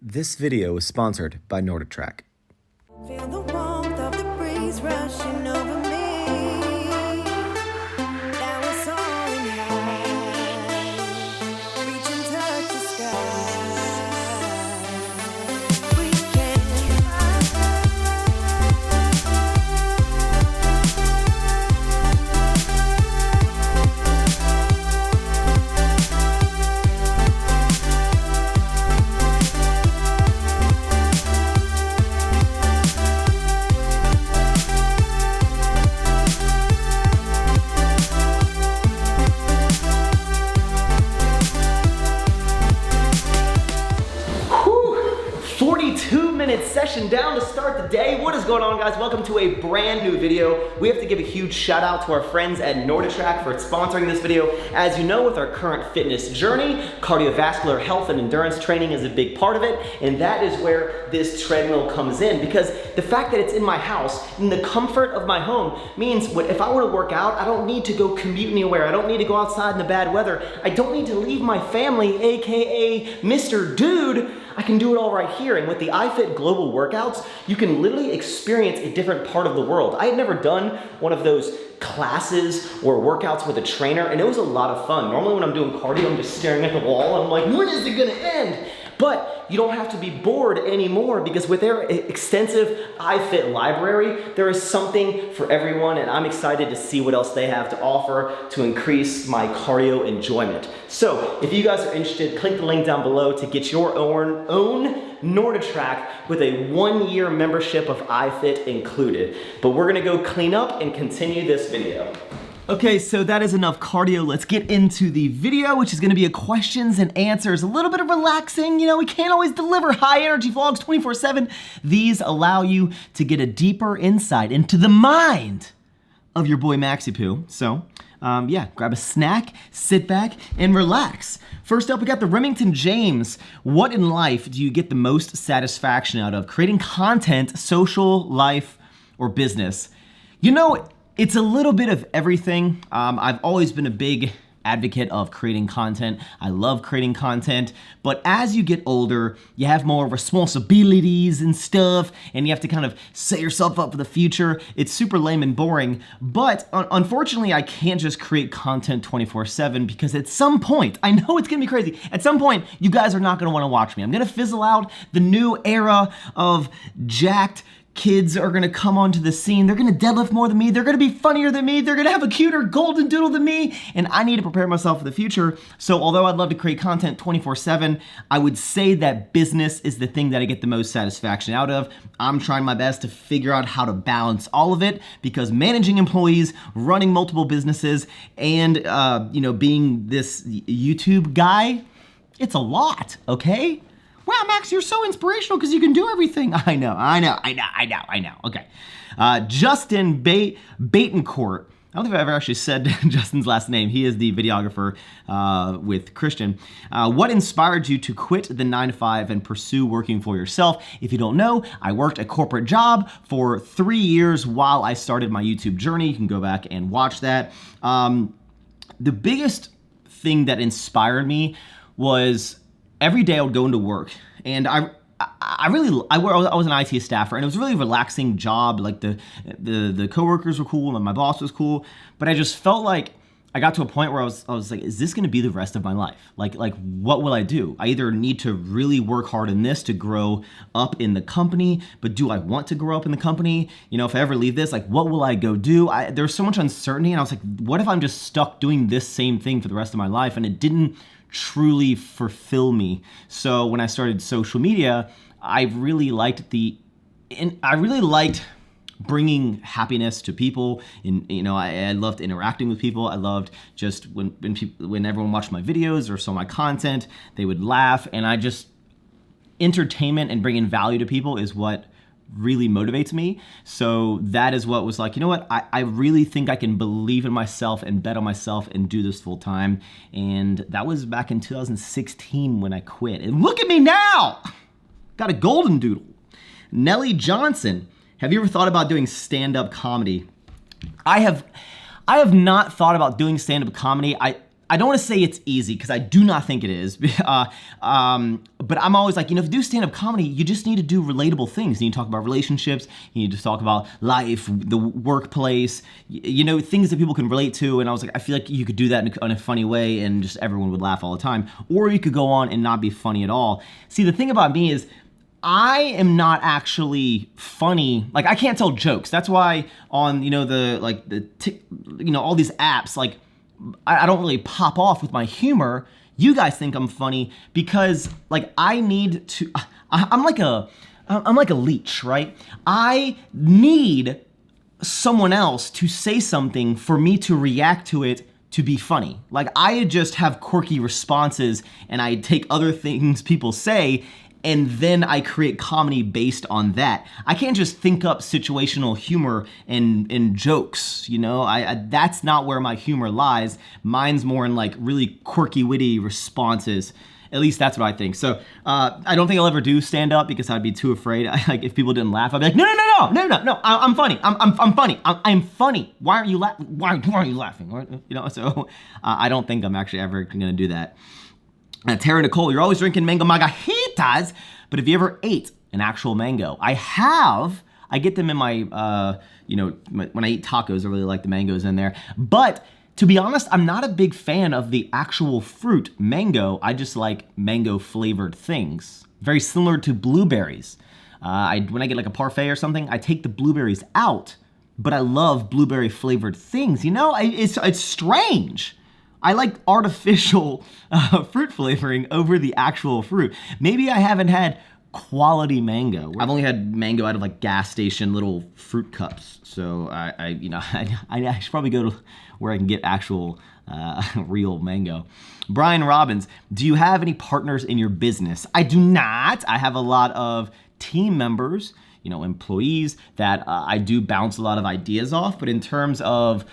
This video is sponsored by NordicTrack. Feel the warmth of the breeze rushing over me. Now we're soaring high, reach and touch the sky. We can session down to start the day. What is going on, guys? Welcome to a brand new video. We have to give a huge shout out to our friends at NordicTrack for sponsoring this video. As you know, with our current fitness journey, cardiovascular health and endurance training is a big part of it, and that is where this treadmill comes in, because the fact that it's in my house, in the comfort of my home, means if I were to work out, I don't need to go commute anywhere. I don't need to go outside in the bad weather. I don't need to leave my family, aka Mr. Dude. I can do it all right here. And with the iFit Global workouts, you can literally experience a different part of the world. I had never done one of those classes or workouts with a trainer, and it was a lot of fun. Normally when I'm doing cardio, I'm just staring at the wall and I'm like, when is it gonna end? But you don't have to be bored anymore, because with their extensive iFit library, there is something for everyone, and I'm excited to see what else they have to offer to increase my cardio enjoyment. So if you guys are interested, click the link down below to get your own NordicTrack with a 1-year membership of iFit included. But we're gonna go clean up and continue this video. Okay, so that is enough cardio. Let's get into the video, which is gonna be a questions and answers, a little bit of relaxing. You know, we can't always deliver high energy vlogs 24/7. These allow you to get a deeper insight into the mind of your boy Maxxy Poo. So, yeah, grab a snack, sit back, and relax. First up, we got the Remington James. What in life do you get the most satisfaction out of? Creating content, social, life, or business? You know, it's a little bit of everything. I've always been a big advocate of creating content. I love creating content, but as you get older, you have more responsibilities and stuff, and you have to kind of set yourself up for the future. It's super lame and boring, but unfortunately, I can't just create content 24/7, because at some point, I know it's gonna be crazy, at some point, you guys are not gonna wanna watch me. I'm gonna fizzle out. The new era of jacked kids are gonna come onto the scene. They're gonna deadlift more than me. They're gonna be funnier than me. They're gonna have a cuter golden doodle than me. And I need to prepare myself for the future. So although I'd love to create content 24/7, I would say that business is the thing that I get the most satisfaction out of. I'm trying my best to figure out how to balance all of it, because managing employees, running multiple businesses, and you know, being this YouTube guy, it's a lot, okay? Wow, Max, you're so inspirational because you can do everything. I know. Okay. Justin Batencourt. I don't think I've ever actually said Justin's last name. He is the videographer with Christian. What inspired you to quit the 9-to-5 and pursue working for yourself? If you don't know, I worked a corporate job for 3 years while I started my YouTube journey. You can go back and watch that. The biggest thing that inspired me was every day I would go into work, and I was an IT staffer, and it was a really relaxing job. Like the coworkers were cool, and my boss was cool, but I just felt like I got to a point where I was like, is this gonna be the rest of my life? Like what will I do? I either need to really work hard in this to grow up in the company, but do I want to grow up in the company? You know, if I ever leave this, like, what will I go do? There's so much uncertainty, and I was like, what if I'm just stuck doing this same thing for the rest of my life? And it didn't truly fulfill me. So when I started social media, I really liked bringing happiness to people. And you know, I loved interacting with people. I loved just when everyone watched my videos or saw my content, they would laugh. And entertainment and bringing value to people is what really motivates me. So that is what was like, you know what, I really think I can believe in myself and bet on myself and do this full time. And that was back in 2016 when I quit. And look at me now! Got a golden doodle. Nellie Johnson, have you ever thought about doing stand-up comedy? I have not thought about doing stand-up comedy. I don't want to say it's easy because I do not think it is. But I'm always like, if you do stand-up comedy, you just need to do relatable things. You need to talk about relationships. You need to talk about life, the workplace, things that people can relate to. And I was like, I feel like you could do that in a funny way and just everyone would laugh all the time. Or you could go on and not be funny at all. See, the thing about me is I am not actually funny. Like, I can't tell jokes. That's why on, all these apps, like, I don't really pop off with my humor. You guys think I'm funny because, like, I'm like a leech, right? I need someone else to say something for me to react to it to be funny. Like, I just have quirky responses and I take other things people say and then I create comedy based on that. I can't just think up situational humor and jokes, that's not where my humor lies. Mine's more in like really quirky, witty responses. At least that's what I think. So I don't think I'll ever do stand up because I'd be too afraid. Like if people didn't laugh, I'd be like, no, I'm funny. I'm funny. I'm funny. Why aren't you laughing? Why aren't you laughing? So I don't think I'm actually ever gonna do that. Tara Nicole, you're always drinking mango margaritas, but have you ever ate an actual mango? I have. I get them in my, when I eat tacos, I really like the mangoes in there. But to be honest, I'm not a big fan of the actual fruit mango. I just like mango flavored things. Very similar to blueberries. When I get like a parfait or something, I take the blueberries out, but I love blueberry flavored things. It's strange. I like artificial fruit flavoring over the actual fruit. Maybe I haven't had quality mango. I've only had mango out of like gas station little fruit cups. So I should probably go to where I can get actual real mango. Brian Robbins, do you have any partners in your business? I do not. I have a lot of team members, employees that I do bounce a lot of ideas off. But in terms of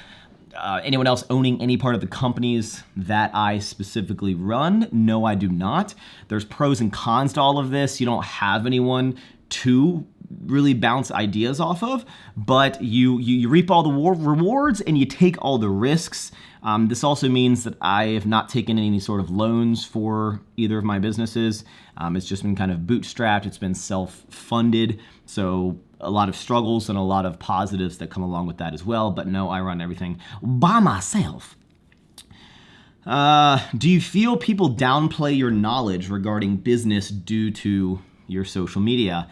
anyone else owning any part of the companies that I specifically run? No, I do not. There's pros and cons to all of this. You don't have anyone to really bounce ideas off of, but you reap all the rewards and you take all the risks. This also means that I have not taken any sort of loans for either of my businesses. It's just been kind of bootstrapped. It's been self-funded. So a lot of struggles and a lot of positives that come along with that as well. But no, I run everything by myself. Do you feel people downplay your knowledge regarding business due to your social media?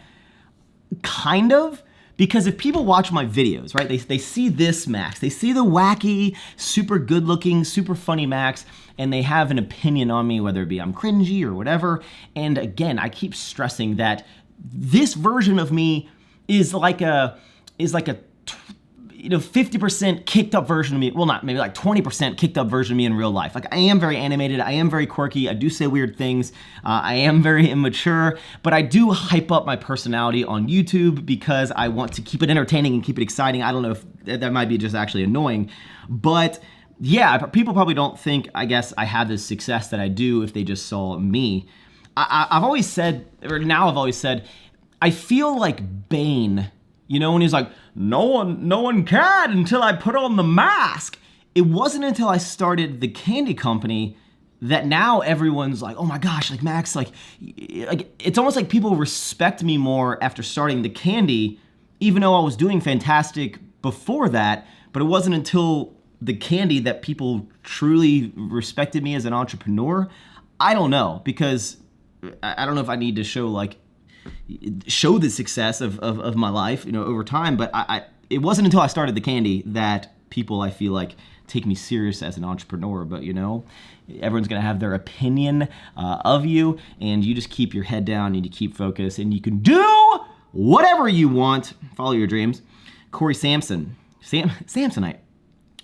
Kind of. Because if people watch my videos, right, they see this Maxx, they see the wacky, super good looking, super funny Maxx, and they have an opinion on me, whether it be I'm cringy or whatever. And again, I keep stressing that this version of me is like a 50% kicked up version of me. Well, not maybe like 20% kicked up version of me in real life. Like I am very animated. I am very quirky. I do say weird things. I am very immature, but I do hype up my personality on YouTube because I want to keep it entertaining and keep it exciting. I don't know if that might be just actually annoying, but yeah, people probably don't think, I guess, I have the success that I do if they just saw me. I've always said, I feel like Bane, when he's like, no one cared until I put on the mask. It wasn't until I started the candy company that now everyone's like, oh my gosh, like Maxx, like it's almost like people respect me more after starting the candy, even though I was doing fantastic before that. But it wasn't until the candy that people truly respected me as an entrepreneur. I don't know, because I don't know if I need to show the success of my life, over time. But it wasn't until I started the candy that people, I feel like, take me serious as an entrepreneur. But everyone's gonna have their opinion of you, and you just keep your head down and you keep focused, and you can do whatever you want. Follow your dreams. Corey Samsonite.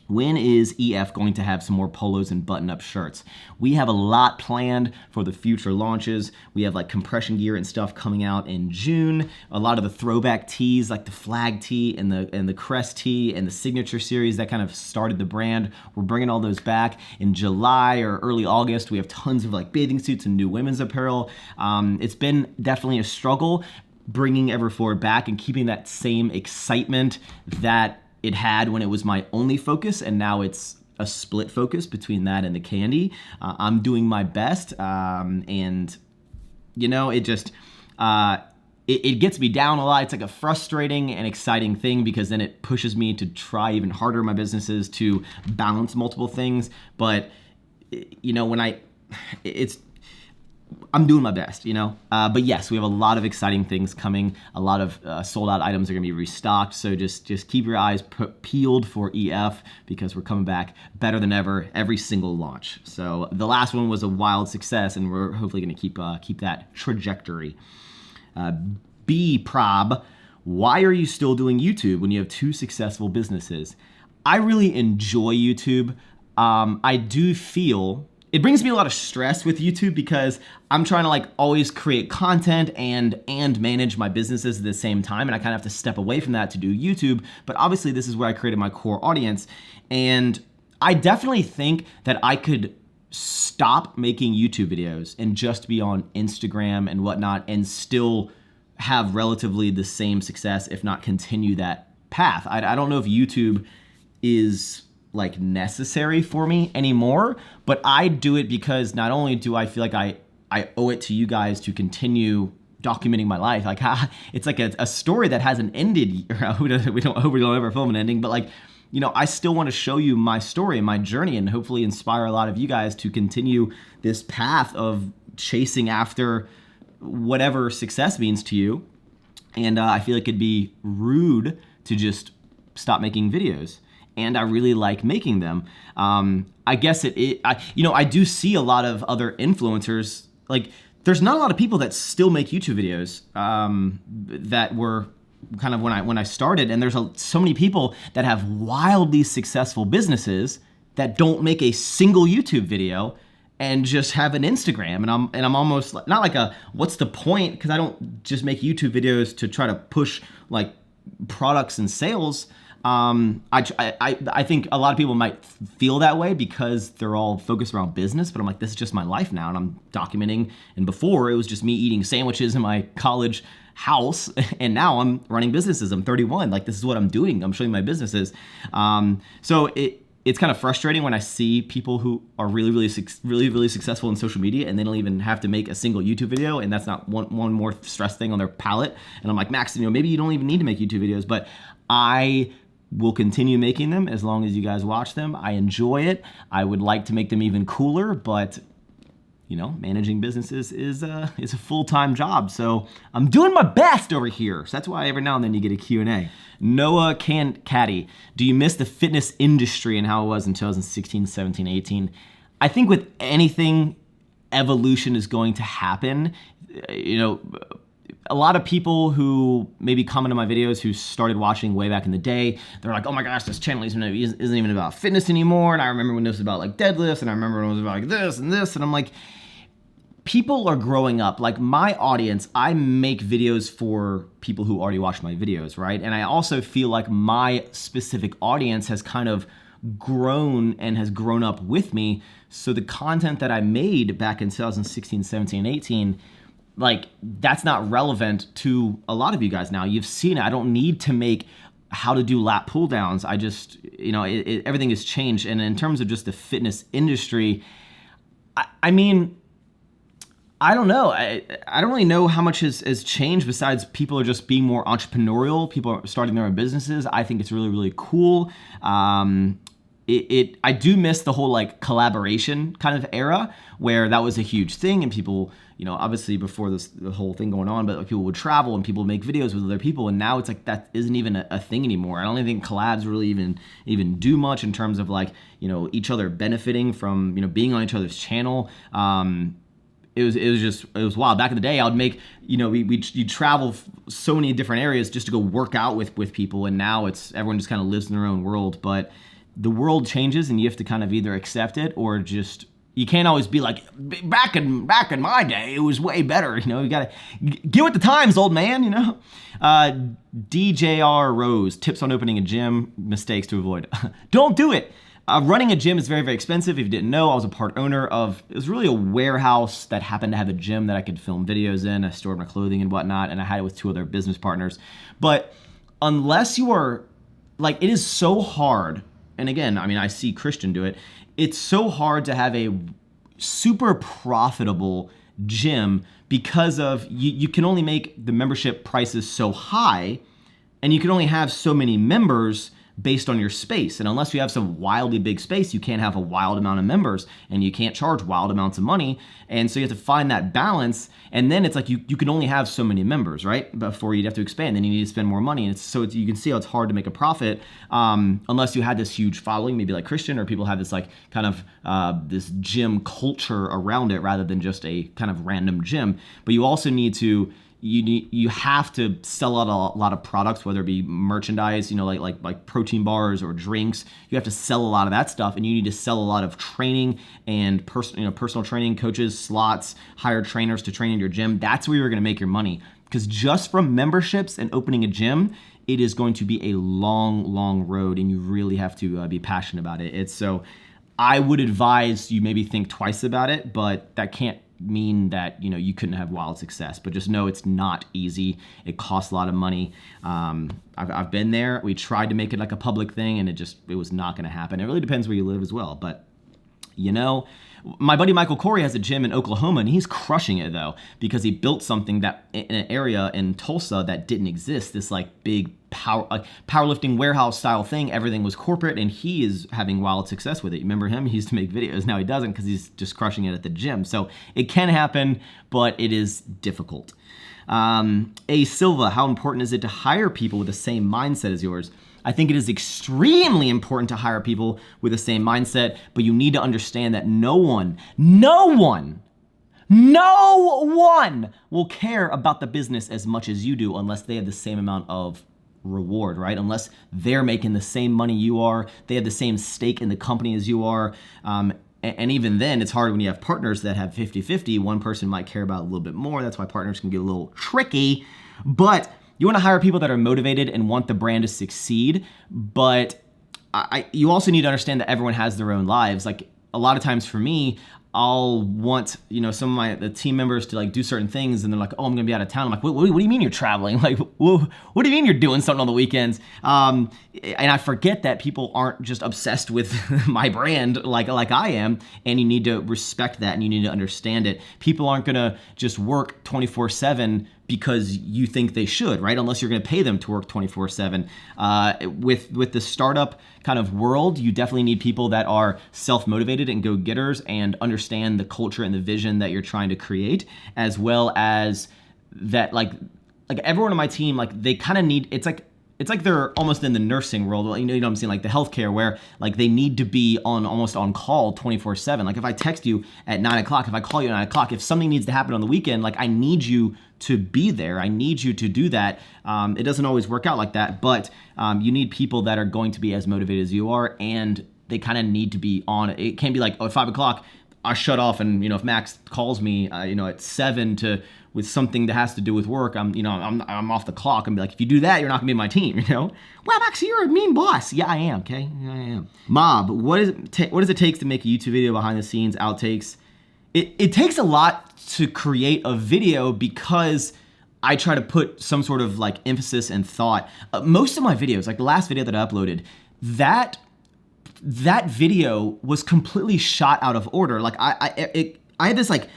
When is EF going to have some more polos and button-up shirts? We have a lot planned for the future launches. We have like compression gear and stuff coming out in June. A lot of the throwback tees, like the flag tee and the crest tee and the signature series that kind of started the brand. We're bringing all those back in July or early August. We have tons of like bathing suits and new women's apparel. It's been definitely a struggle bringing Everforward back and keeping that same excitement that it had when it was my only focus, and now it's a split focus between that and the candy. I'm doing my best, and you know, it just it gets me down a lot. It's like a frustrating and exciting thing because then it pushes me to try even harder in my businesses to balance multiple things. But you know, I'm doing my best, you know. But yes, we have a lot of exciting things coming. A lot of sold out items are gonna be restocked. So just keep your eyes peeled for EF because we're coming back better than ever every single launch. So the last one was a wild success, and we're hopefully gonna keep that trajectory. B Prob, why are you still doing YouTube when you have 2 successful businesses? I really enjoy YouTube. I do feel it brings me a lot of stress with YouTube because I'm trying to like always create content and manage my businesses at the same time, and I kind of have to step away from that to do YouTube. But obviously this is where I created my core audience, and I definitely think that I could stop making YouTube videos and just be on Instagram and whatnot and still have relatively the same success, if not continue that path. I don't know if YouTube is like necessary for me anymore, but I do it because not only do I feel like I owe it to you guys to continue documenting my life. Like it's like a story that hasn't ended. We don't ever film an ending, but like, you know, I still want to show you my story and my journey and hopefully inspire a lot of you guys to continue this path of chasing after whatever success means to you. And I feel like it'd be rude to just stop making videos. And I really like making them. I guess I do see a lot of other influencers. Like, there's not a lot of people that still make YouTube videos that were kind of when I started. And there's so many people that have wildly successful businesses that don't make a single YouTube video and just have an Instagram. And I'm almost not like what's the point? Because I don't just make YouTube videos to try to push like products and sales. I think a lot of people might feel that way because they're all focused around business, but I'm like, this is just my life now, and I'm documenting. And before it was just me eating sandwiches in my college house, and now I'm running businesses. I'm 31. Like, this is what I'm doing. I'm showing my businesses. So it's kind of frustrating when I see people who are really successful in social media and they don't even have to make a single YouTube video, and that's not one more stress thing on their palette. And I'm like, Max, you know, maybe you don't even need to make YouTube videos, but I will continue making them as long as you guys watch them. I enjoy it. I would like to make them even cooler, but you know, managing businesses is a full-time job. So I'm doing my best over here. So that's why every now and then you get a Q&A. Noah Caddy, do you miss the fitness industry and how it was in 2016, 17, 18? I think with anything, evolution is going to happen. You know, a lot of people who maybe comment on my videos who started watching way back in the day, they're like, oh my gosh, this channel isn't even about fitness anymore. And I remember when it was about like deadlifts, and I remember when it was about like this and this. And I'm like, people are growing up. Like, my audience, I make videos for people who already watch my videos, right? And I also feel like my specific audience has kind of grown and has grown up with me. So the content that I made back in 2016, 17, 18, like, that's not relevant to a lot of you guys now. You've seen it. I don't need to make how to do lat pull downs. I just, you know, everything has changed. And in terms of just the fitness industry, I mean, I don't know. I don't really know how much has changed besides people are just being more entrepreneurial. People are starting their own businesses. I think it's really cool. I do miss the whole like collaboration kind of era where that was a huge thing, and people, you know, obviously before the whole thing going on, but like, people would travel and people would make videos with other people, and now it's like that isn't even a thing anymore. I don't even think collabs really even do much in terms of like, you know, each other benefiting from, you know, being on each other's channel. It was wild. Back in the day, I would make, you know, you'd travel so many different areas just to go work out with people, and now it's everyone just kind of lives in their own world. But the world changes, and you have to kind of either accept it or just, you can't always be like, back in my day, it was way better. You know, you gotta get with the times, old man, you know? DJR Rose, tips on opening a gym, mistakes to avoid. Don't do it. Running a gym is very expensive. If you didn't know, I was a part owner of, it was really a warehouse that happened to have a gym that I could film videos in. I stored my clothing and whatnot, and I had it with 2 other business partners. But unless you are, like, it is so hard and again, I mean, I see Christian do it. It's so hard to have a super profitable gym because of you can only make the membership prices so high, and you can only have so many members based on your space. And unless you have some wildly big space, you can't have a wild amount of members, and you can't charge wild amounts of money. And so you have to find that balance. And then it's like you can only have so many members, right? Before you'd have to expand. Then you need to spend more money. And you can see how it's hard to make a profit unless you had this huge following, maybe like Christian, or people have this like kind of this gym culture around it rather than just a kind of random gym. But you also need to you have to sell out a lot of products, whether it be merchandise, like protein bars or drinks. You have to sell a lot of that stuff, and you need to sell a lot of training and personal training coaches, slots, hire trainers to train in your gym. That's where you're going to make your money, because just from memberships and opening a gym, it is going to be a long road, and you really have to be passionate about it. So I would advise you maybe think twice about it, but that can't mean that you couldn't have wild success. But just know it's not easy. It costs a lot of money. I've been there. We tried to make it like a public thing, and it was not going to happen. It really depends where you live as well. But my buddy Michael Corey has a gym in Oklahoma, and he's crushing it though, because he built something that in an area in Tulsa that didn't exist. This like big powerlifting warehouse style thing. Everything was corporate, and he is having wild success with it. You remember him? He used to make videos. Now he doesn't, because he's just crushing it at the gym. So it can happen, but it is difficult. A Silva, how important is it to hire people with the same mindset as yours? I think it is extremely important to hire people with the same mindset, but you need to understand that no one will care about the business as much as you do unless they have the same amount of reward, right? Unless they're making the same money you are, they have the same stake in the company as you are. And even then, it's hard when you have partners that have 50-50. One person might care about a little bit more. That's why partners can get a little tricky. But you want to hire people that are motivated and want the brand to succeed. But you also need to understand that everyone has their own lives. Like a lot of times for me, I'll want, some of the team members to like do certain things, and they're like, oh, I'm gonna be out of town. I'm like, what do you mean you're traveling? Like, what do you mean you're doing something on the weekends? And I forget that people aren't just obsessed with my brand like I am, and you need to respect that, and you need to understand it. People aren't gonna just work 24/7 because you think they should, right? Unless you're going to pay them to work 24/7. With the startup kind of world, you definitely need people that are self-motivated and go-getters and understand the culture and the vision that you're trying to create, as well as that like everyone on my team, like they kind of need, it's like they're almost in the nursing world, you know what I'm saying, like the healthcare, where like they need to be almost on call 24/7. Like if I text you at 9 o'clock, if I call you at 9 o'clock, if something needs to happen on the weekend, like I need you to be there. I need you to do that. It doesn't always work out like that, but you need people that are going to be as motivated as you are, and they kind of need to be on it. It can't be like, at 5 o'clock, I shut off, and if Maxx calls me, at 7 with something that has to do with work, I'm off the clock, and be like, if you do that, you're not gonna be on my team, Well, Maxx, you're a mean boss. Yeah, I am. Okay, yeah, I am. Mob, what does it take to make a YouTube video, behind the scenes, outtakes? It takes a lot to create a video, because I try to put some sort of like emphasis and thought. Most of my videos, like the last video that I uploaded, that video was completely shot out of order. Like I had this like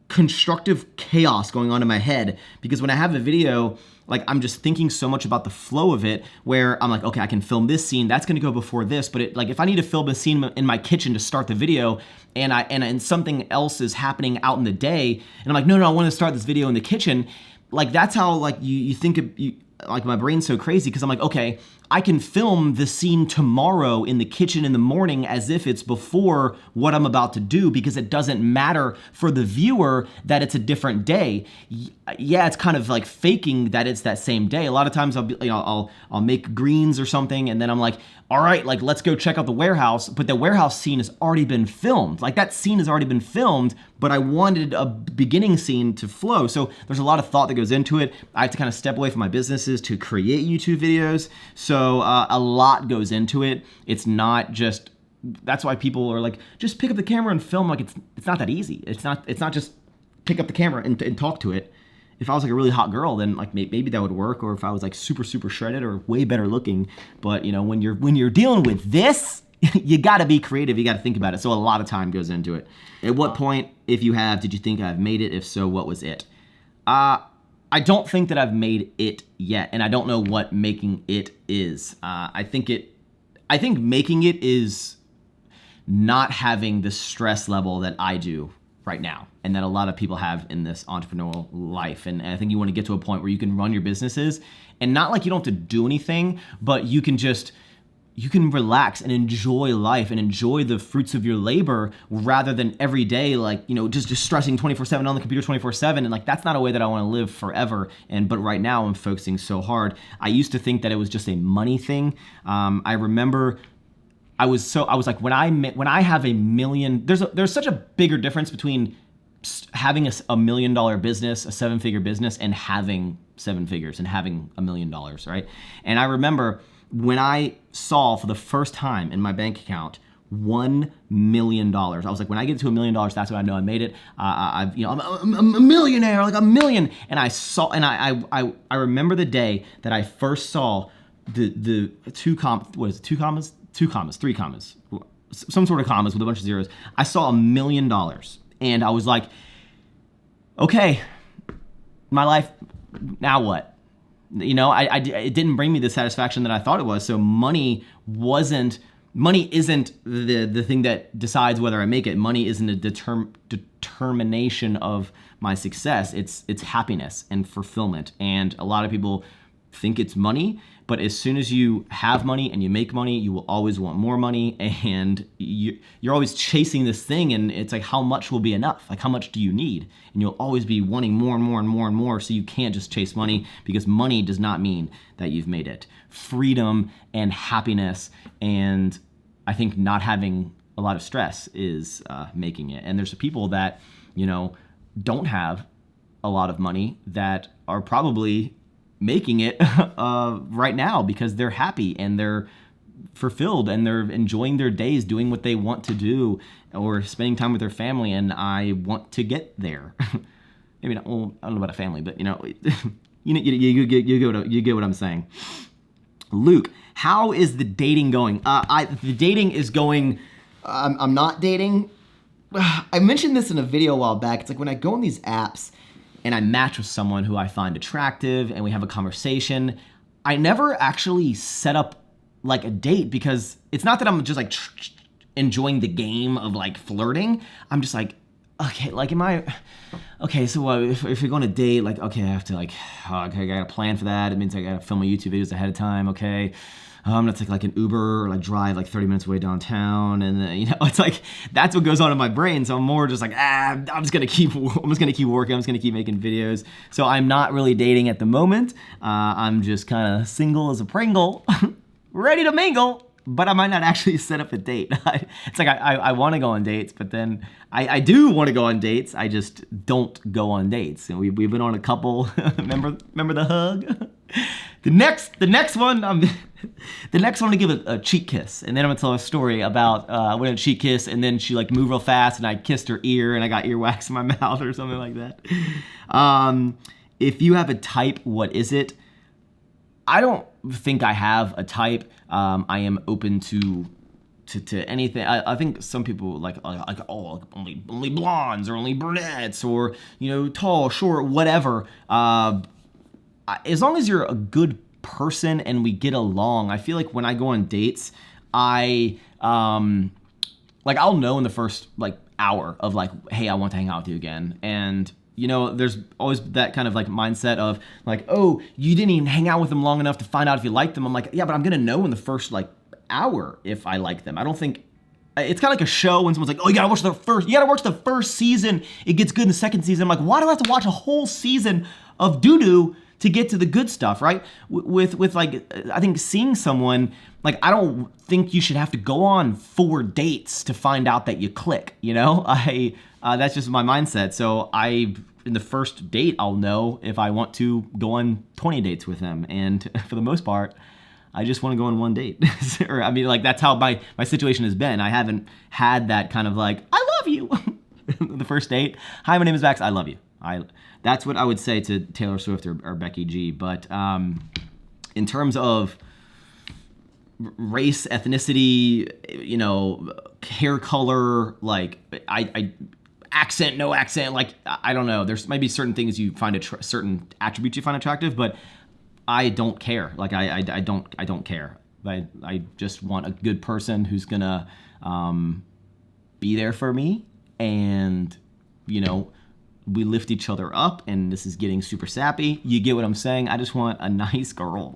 constructive chaos going on in my head, because when I have a video, like I'm just thinking so much about the flow of it, where I'm like, okay, I can film this scene, that's gonna go before this, but if I need to film a scene in my kitchen to start the video, and something else is happening out in the day, and I'm like, no, I want to start this video in the kitchen, like that's how like you think of, like my brain's so crazy, because I'm like, okay, I can film the scene tomorrow in the kitchen in the morning as if it's before what I'm about to do, because it doesn't matter for the viewer that it's a different day. Yeah, it's kind of like faking that it's that same day. A lot of times I'll make greens or something, and then I'm like, all right, like let's go check out the warehouse, but the warehouse scene has already been filmed. Like that scene has already been filmed, but I wanted a beginning scene to flow. So there's a lot of thought that goes into it. I have to kind of step away from my businesses to create YouTube videos. So a lot goes into it. It's not just, that's why people are like, just pick up the camera and film. Like it's not that easy. It's not just pick up the camera and talk to it. if I was like a really hot girl, then like maybe that would work. Or if I was like super shredded or way better looking. But you know, when you're dealing with this, you got to be creative. You got to think about it. So a lot of time goes into it. At what point, if you have, did you think I've made it? If so, what was it? I don't think that I've made it yet, and I don't know what making it is. I think making it is not having the stress level that I do right now, and that a lot of people have in this entrepreneurial life. And I think you want to get to a point where you can run your businesses, and not like you don't have to do anything, but you can relax and enjoy life and enjoy the fruits of your labor, rather than every day, like, you know, just stressing 24/7 on the computer 24/7. And like, that's not a way that I want to live forever. But right now I'm focusing so hard. I used to think that it was just a money thing. I remember I was like, when I have $1 million, there's such a bigger difference between having a $1 million business, a 7-figure business, and having 7 figures and having $1 million, right? And I remember when I saw for the first time in my bank account $1 million, I was like, when I get to $1 million, that's when I know I made it. I'm a millionaire, like a million. And I saw, and I remember the day that I first saw the three commas, some sort of commas with a bunch of zeros. I saw $1 million, and I was like, okay, my life, now what? You know, it didn't bring me the satisfaction that I thought it was. So money isn't the thing that decides whether I make it. Money isn't a determination of my success. It's happiness and fulfillment. And a lot of people think it's money, but as soon as you have money and you make money, you will always want more money, and you're always chasing this thing, and it's like, how much will be enough? Like, how much do you need? And you'll always be wanting more and more and more and more, so you can't just chase money, because money does not mean that you've made it. Freedom and happiness, and I think not having a lot of stress is making it. And there's people that, you know, don't have a lot of money that are probably making it right now, because they're happy and they're fulfilled and they're enjoying their days doing what they want to do, or spending time with their family. And I want to get there. Maybe not. Well, I don't know about a family, but you know, you get what I'm saying. Luke, how is the dating going? The dating is going. I'm not dating. I mentioned this in a video a while back. It's like when I go on these apps and I match with someone who I find attractive and we have a conversation, I never actually set up like a date, because it's not that I'm just like enjoying the game of like flirting. I'm just like, okay, like okay, so if you're going to date, like, okay, I have to like, okay, I gotta plan for that. It means I gotta film my YouTube videos ahead of time, okay. I'm gonna take like an Uber or like drive like 30 minutes away downtown, and then, you know, it's like, that's what goes on in my brain. So I'm more just like, I'm just gonna keep working. I'm just gonna keep making videos. So I'm not really dating at the moment. I'm just kind of single as a Pringle, ready to mingle, but I might not actually set up a date. It's like, I want to go on dates, but then I do want to go on dates. I just don't go on dates. And we've been on a couple. remember the hug? The next one, to give a cheek kiss, and then I'm gonna tell a story about I went on a cheek kiss, and then she like moved real fast, and I kissed her ear, and I got earwax in my mouth or something like that. If you have a type, what is it? I don't think I have a type. I am open to anything. I think some people like only blondes or only brunettes, or, you know, tall, short, whatever. As long as you're a good person and we get along, I feel like when I go on dates, I'll know in the first like hour of like, hey, I want to hang out with you again. And, you know, there's always that kind of like mindset of like, oh, you didn't even hang out with them long enough to find out if you like them. I'm like, yeah, but I'm gonna know in the first like hour if I like them. I don't think, it's kind of like a show when someone's like, oh, you gotta watch the first season, it gets good in the second season. I'm like, why do I have to watch a whole season of doo-doo to get to the good stuff, right? With like, I think seeing someone, like, I don't think you should have to go on 4 dates to find out that you click, you know? That's just my mindset. So in the first date, I'll know if I want to go on 20 dates with them. And for the most part, I just want to go on 1 date. Or, I mean, like, that's how my situation has been. I haven't had that kind of like, I love you. The first date. Hi, my name is Maxx. I love you. That's what I would say to Taylor Swift or Becky G. But in terms of race, ethnicity, hair color, like I accent, no accent, like I don't know. There's maybe certain things you find certain attributes you find attractive, but I don't care. Like I don't care. I just want a good person who's gonna be there for me, and we lift each other up. And this is getting super sappy. You get what I'm saying? I just want a nice girl.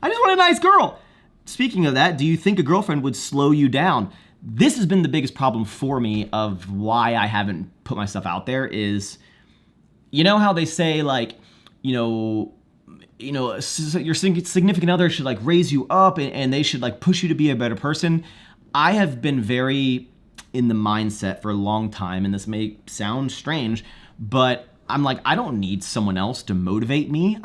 I just want a nice girl. Speaking of that, do you think a girlfriend would slow you down? This has been the biggest problem for me of why I haven't put myself out there is, how they say like, your significant other should like raise you up and they should like push you to be a better person. I have been very in the mindset for a long time, and this may sound strange, but I'm like, I don't need someone else to motivate me.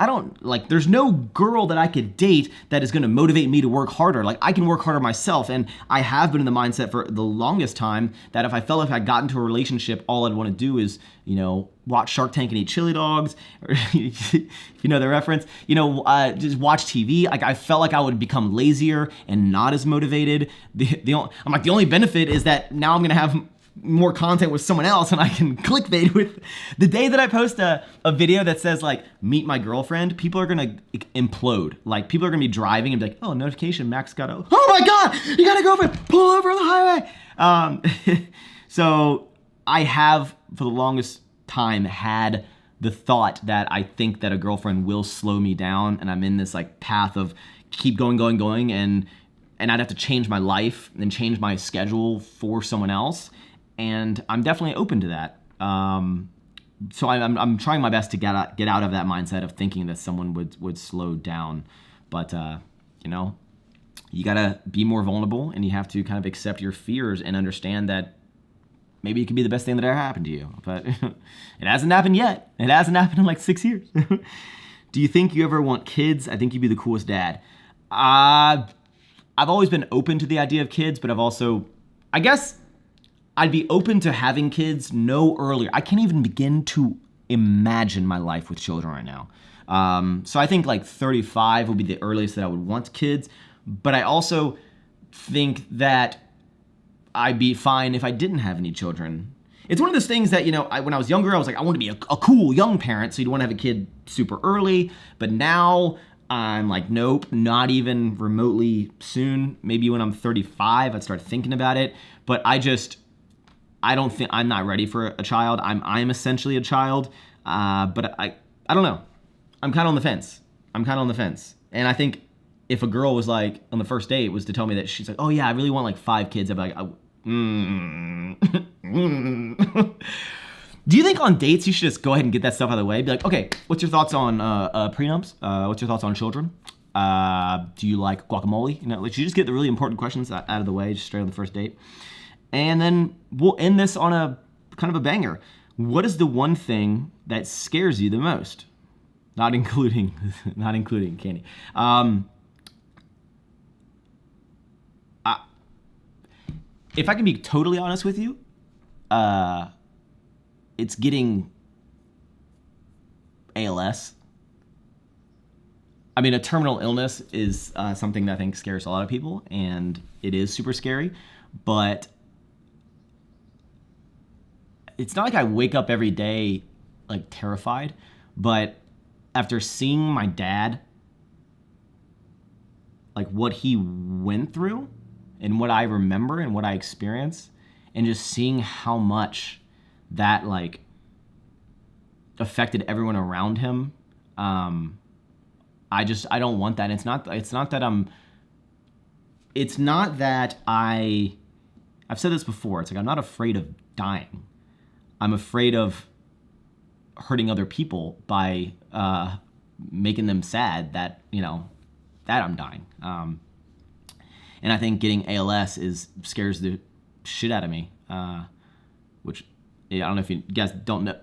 There's no girl that I could date that is gonna motivate me to work harder. Like, I can work harder myself, and I have been in the mindset for the longest time that if I felt like I got into a relationship, all I'd wanna do is, watch Shark Tank and eat chili dogs, or if you know the reference, just watch TV. Like, I felt like I would become lazier and not as motivated. The only benefit is that now I'm gonna have more content with someone else, and I can clickbait with the day that I post a video that says like meet my girlfriend, people are gonna implode. Like, people are gonna be driving and be like, oh, notification, Max got a, oh my god, you got a girlfriend, pull over on the highway. So I have for the longest time had the thought that I think that a girlfriend will slow me down, and I'm in this like path of keep going, and I'd have to change my life and change my schedule for someone else. And I'm definitely open to that. So I'm trying my best to get out of that mindset of thinking that someone would slow down. But you gotta be more vulnerable, and you have to kind of accept your fears and understand that maybe it could be the best thing that ever happened to you. But it hasn't happened yet. It hasn't happened in like 6 years. Do you think you ever want kids? I think you'd be the coolest dad. I've always been open to the idea of kids, but I guess I'd be open to having kids no earlier. I can't even begin to imagine my life with children right now. So I think like 35 would be the earliest that I would want kids. But I also think that I'd be fine if I didn't have any children. It's one of those things that, when I was younger, I was like, I want to be a cool young parent. So you'd want to have a kid super early. But now I'm like, nope, not even remotely soon. Maybe when I'm 35, I'd start thinking about it. But I'm not ready for a child. I'm essentially a child, but I don't know. I'm kind of on the fence. And I think if a girl was like, on the first date, was to tell me that she's like, oh yeah, I really want like 5 kids, I'd be like, Do you think on dates you should just go ahead and get that stuff out of the way? Be like, okay, what's your thoughts on prenups? What's your thoughts on children? Do you like guacamole? You just get the really important questions out of the way, just straight on the first date. And then we'll end this on a kind of a banger. What is the one thing that scares you the most? Not including candy. If I can be totally honest with you, it's getting ALS. I mean, a terminal illness is something that I think scares a lot of people, and it is super scary, but it's not like I wake up every day like terrified, but after seeing my dad, like what he went through and what I remember and what I experienced, and just seeing how much that like affected everyone around him, I don't want that. It's not that I've said this before. It's like, I'm not afraid of dying. I'm afraid of hurting other people by making them sad that I'm dying. And I think getting ALS scares the shit out of me. Which I don't know if you guys don't know.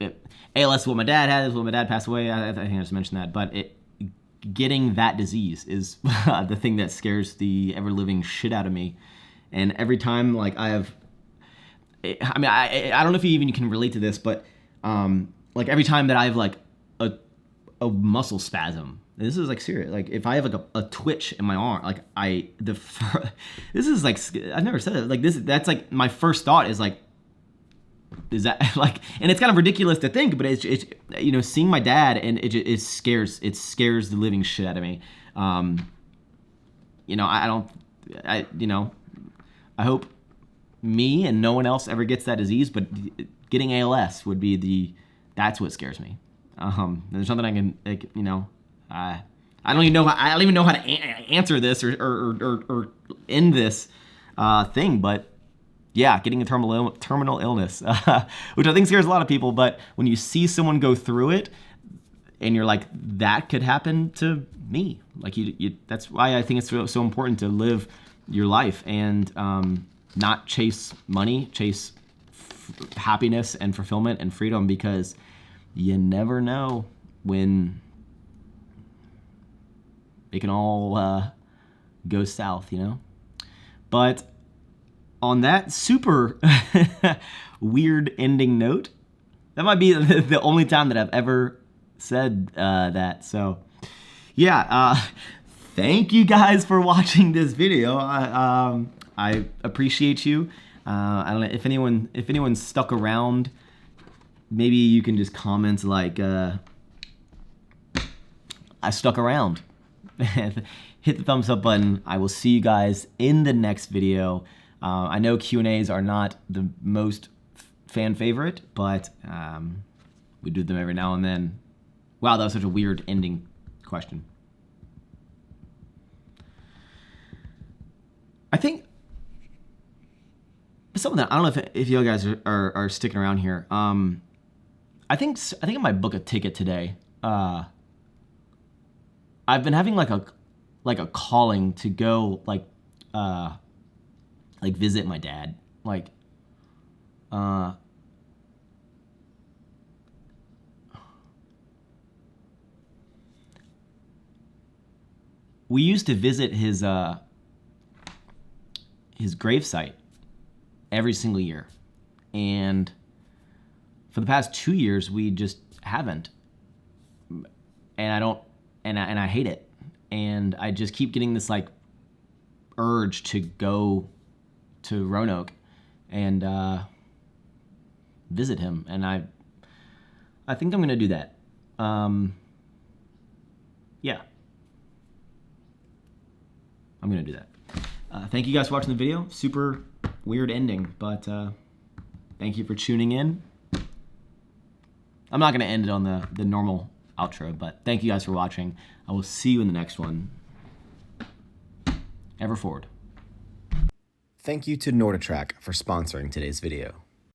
ALS is what my dad had. Is what my dad passed away. I think I just mentioned that. But getting that disease is the thing that scares the ever living shit out of me. And every time, like I don't know if you even can relate to this, but like every time that I have like a muscle spasm, and this is like serious. Like if I have like a twitch in my arm, like this is like, I've never said it like this. That's like my first thought is like, is that like, and it's kind of ridiculous to think, but it's you know, seeing my dad, and it scares the living shit out of me. You know, I hope me and no one else ever gets that disease, but getting ALS would be that's what scares me. There's nothing I can, like, you know, I don't even know how to answer this or end this thing, but yeah, getting a terminal illness, which I think scares a lot of people. But when you see someone go through it, and you're like, that could happen to me. Like that's why I think it's so important to live your life and not chase money, chase happiness and fulfillment and freedom, because you never know when it can all go south, you know? But on that super weird ending note, that might be the only time that I've ever said that. So yeah, thank you guys for watching this video. I appreciate you. I don't know if anyone stuck around. Maybe you can just comment like, I stuck around. Hit the thumbs up button. I will see you guys in the next video. I know Q&As are not the most fan favorite, but we do them every now and then. Wow, that was such a weird ending question. I think something that I don't know if you guys are sticking around here. I think I might book a ticket today. I've been having like a calling to go like visit my dad. Like we used to visit his gravesite every single year, and for the past 2 years we just haven't, and I hate it, and I just keep getting this like urge to go to Roanoke and visit him, and I think I'm gonna do that. Yeah, I'm gonna do that. Thank you guys for watching the video. Super weird ending, but thank you for tuning in. I'm not gonna end it on the normal outro, but thank you guys for watching. I will see you in the next one. Ever forward. Thank you to NordicTrack for sponsoring today's video.